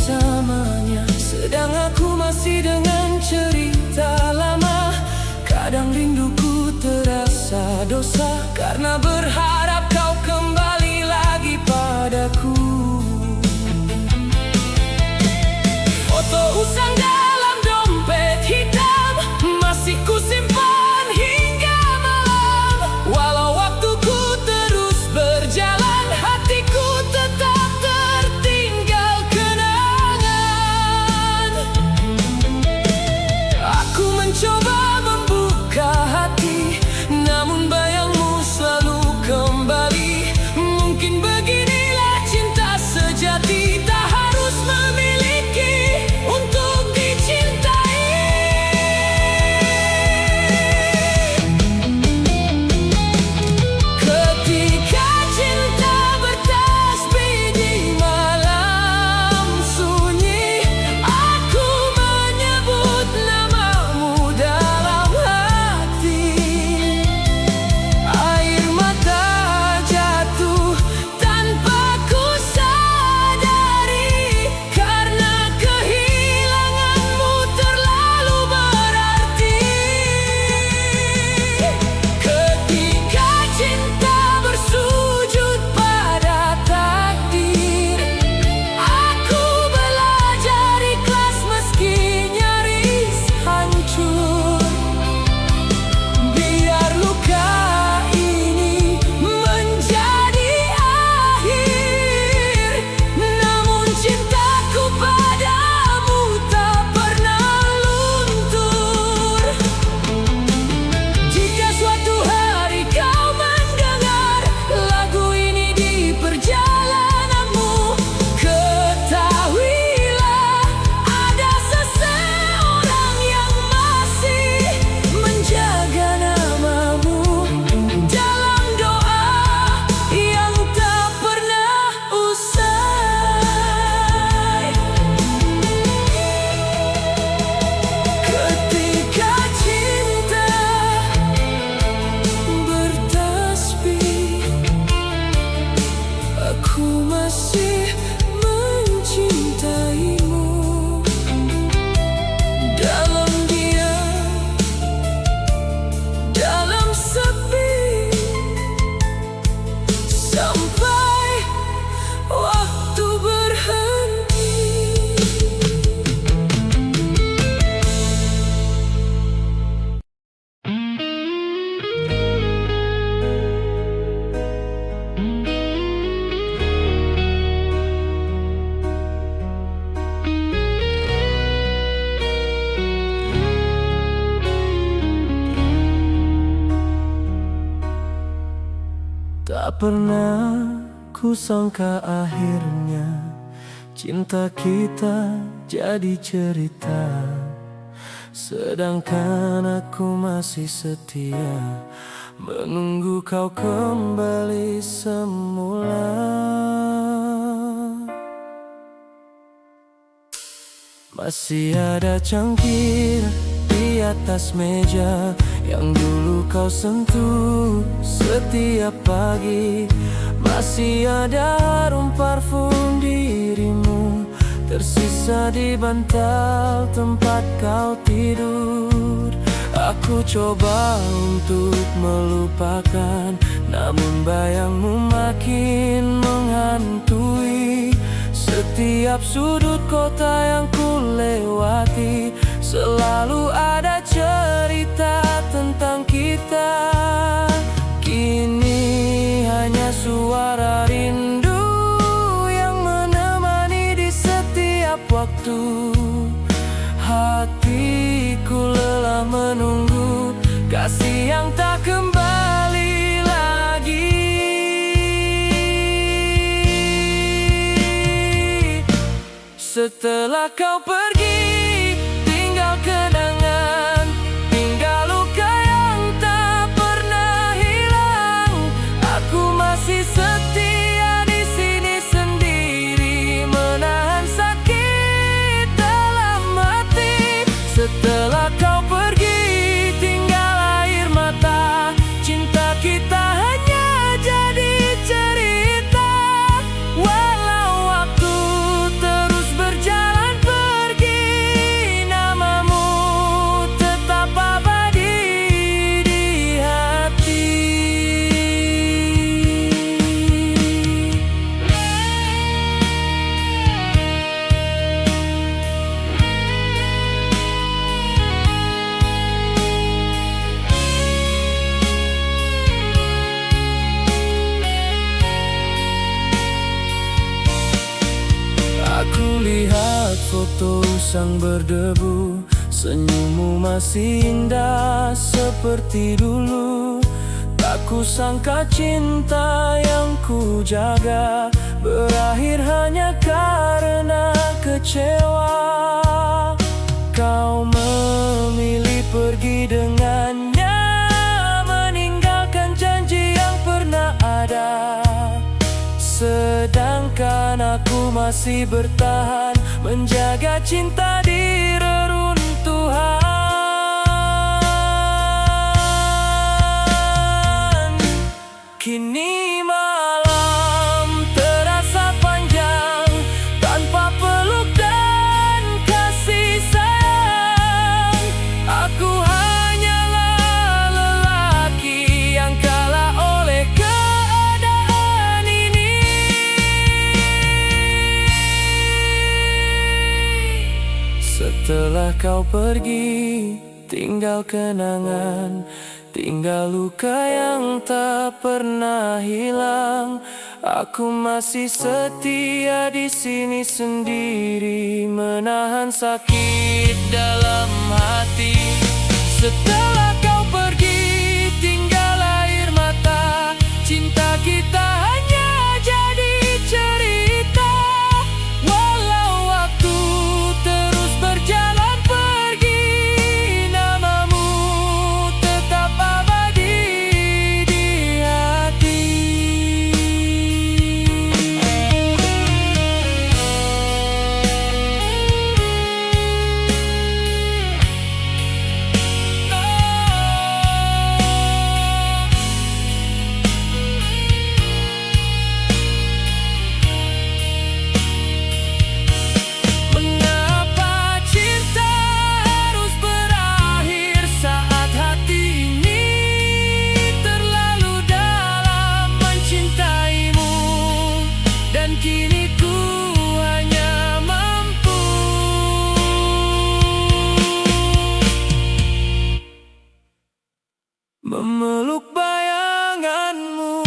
bersamanya, sedang aku masih dengan cerita lama. Kadang rinduku terasa dosa karena berharap kau kembali lagi padaku. Foto usang dalam dompet hitam masih kusimpan hingga malam. Walau waktuku terus berjalan, hatiku tetap tertinggal kenangan. Aku mencoba membuka hati, namun bayangmu selalu kembali. Mungkin beginilah cinta sejati, tak harus memiliki untuk dicintai. Ketika cinta bertasbih di malam sunyi, aku menyebut namamu dalam hati. Air mata jatuh tanpa ku sadari, karena kehilanganmu terlalu berarti. Ketika cinta bersujud pada takdir, aku belajar ikhlas meski nyaris hancur. Biar luka ini menjadi akhir, namun cintaku padamu tak pernah luntur. Jika suatu hari kau mendengar lagu ini di perjalananmu, ketahuilah ada seseorang yang masih menjaga namamu dalam doa yang tak pernah usai. Ketika cinta bertasbih, aku masih mencintaimu. Dalam diam, dalam sepi, sampai waktu berhenti. Tak pernah kusangka akhirnya cinta kita jadi cerita, sedangkan aku masih setia menunggu kau kembali semula. Masih ada cangkir di atas meja yang dulu kau sentuh setiap pagi. Masih ada harum parfum dirimu tersisa di bantal tempat kau tidur. Aku coba untuk melupakan, namun bayangmu makin menghantui. Setiap sudut kota yang ku lewati, selalu ada cerita tentang kita. Kini hanya suara rindu yang menemani di setiap waktu. Hatiku lelah menunggu kasih yang tak kembali lagi. Setelah kau pergi, tinggal kenangan, tinggal luka yang tak pernah hilang. Aku masih setia di sini sendiri, menahan sakit dalam hati. Setelah kau pergi, tinggal air mata. Cinta kita hanya jadi cerita, walau waktu terus berjalan. Lihat foto sang berdebu, senyummu masih indah seperti dulu. Tak kusangka cinta yang ku jaga berakhir hanya karena kecewa. Kau memilih pergi dengannya, meninggalkan janji yang pernah ada. Sedangkan aku masih bertahan menjaga cinta di reruntuhan. Kini malam terasa panjang tanpa peluk dan kasih sayang. Aku hanyalah lelaki yang kalah oleh keadaan ini. Setelah kau pergi, tinggal kenangan, tinggal luka yang tak pernah hilang. Aku masih setia di sini sendiri, menahan sakit dalam hati. Setelah kau pergi, tinggal air mata. Cinta kita hanya jadi cerita. Walau waktu terus berjalan pergi, namamu tetap abadi di hati. Mengapa cinta harus berakhir saat hati ini terlalu dalam mencintaimu, dan kini ku hanya mampu memeluk bayanganmu.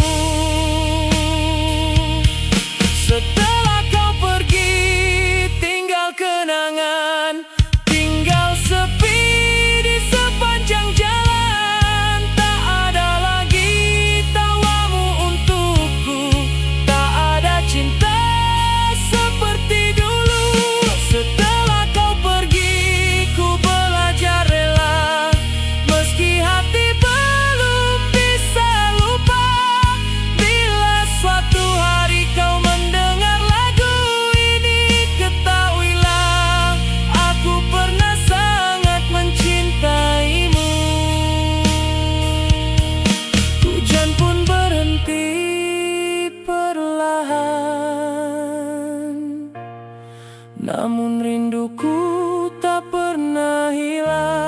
Setelah kau pergi, tinggal kenangan, tinggal sepi di sepanjang jalan. Tak ada lagi tawamu untukku, tak ada cinta seperti dulu. Setelah kau pergi, ku belajar rela, meski hati belum bisa lupa. Bila suatu hari kau mendengar lagu ini, ketahuilah aku pernah sangat mencintaimu. Hujan pun berhenti perlahan, namun rinduku tak pernah hilang.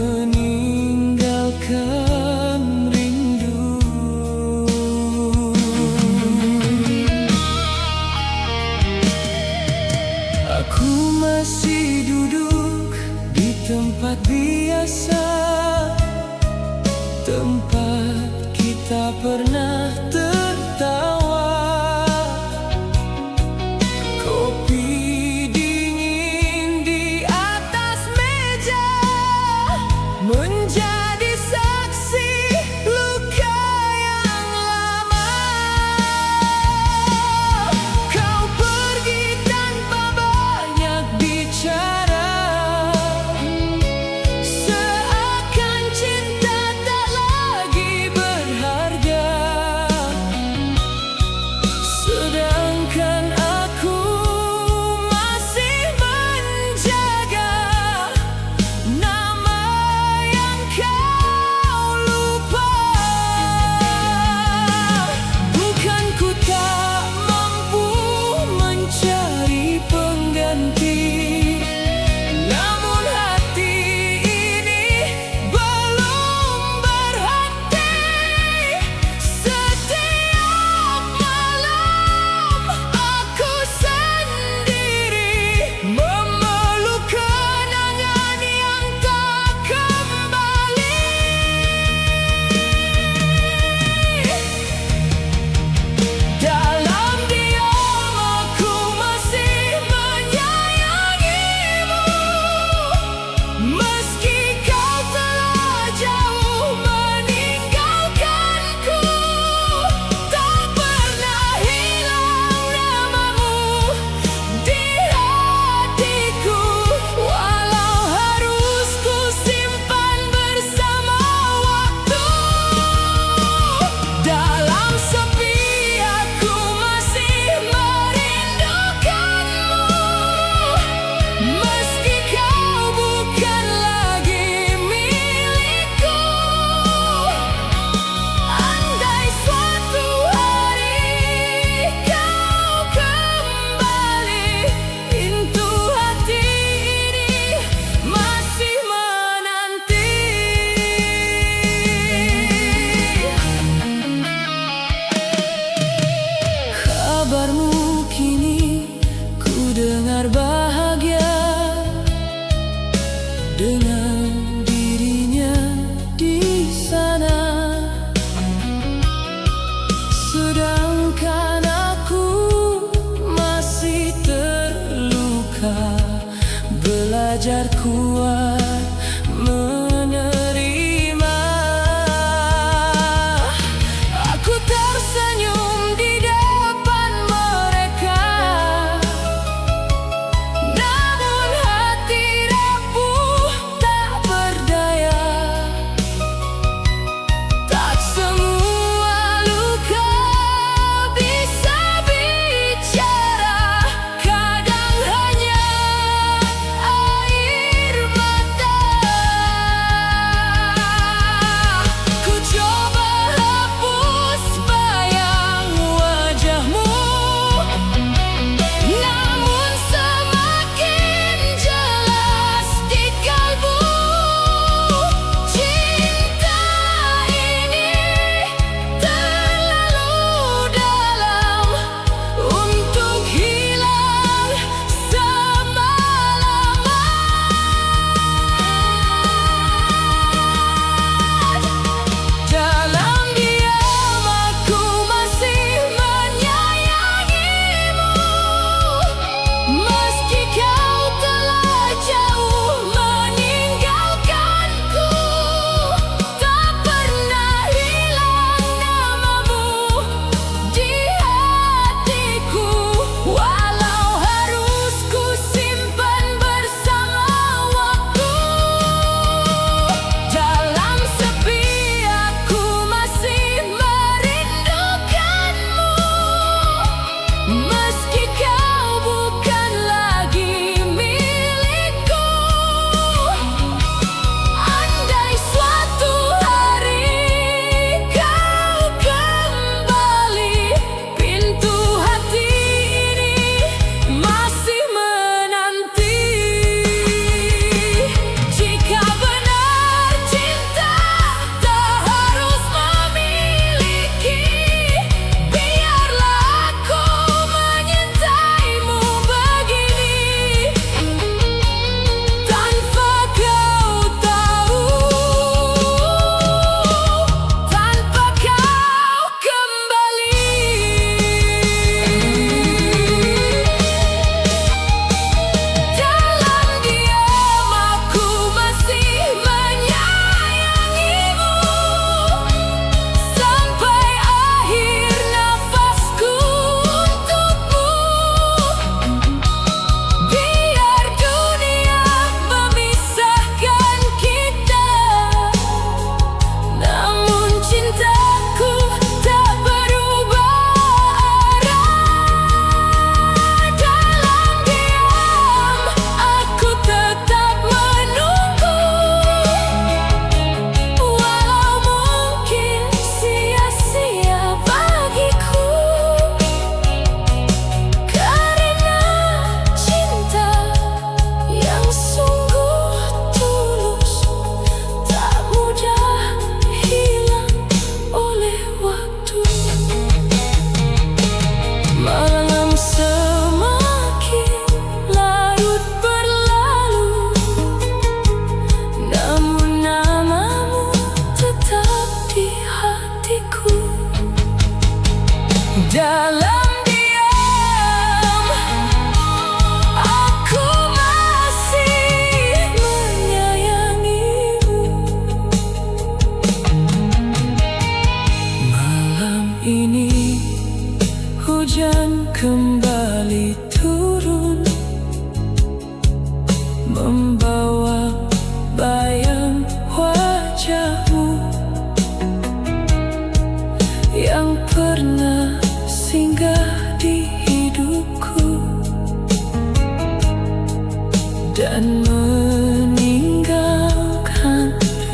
meninggalkan rindu. Aku masih duduk di tempat biasa, tempat kita pernah tertawa. Kopi dingin di atas meja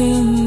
senyum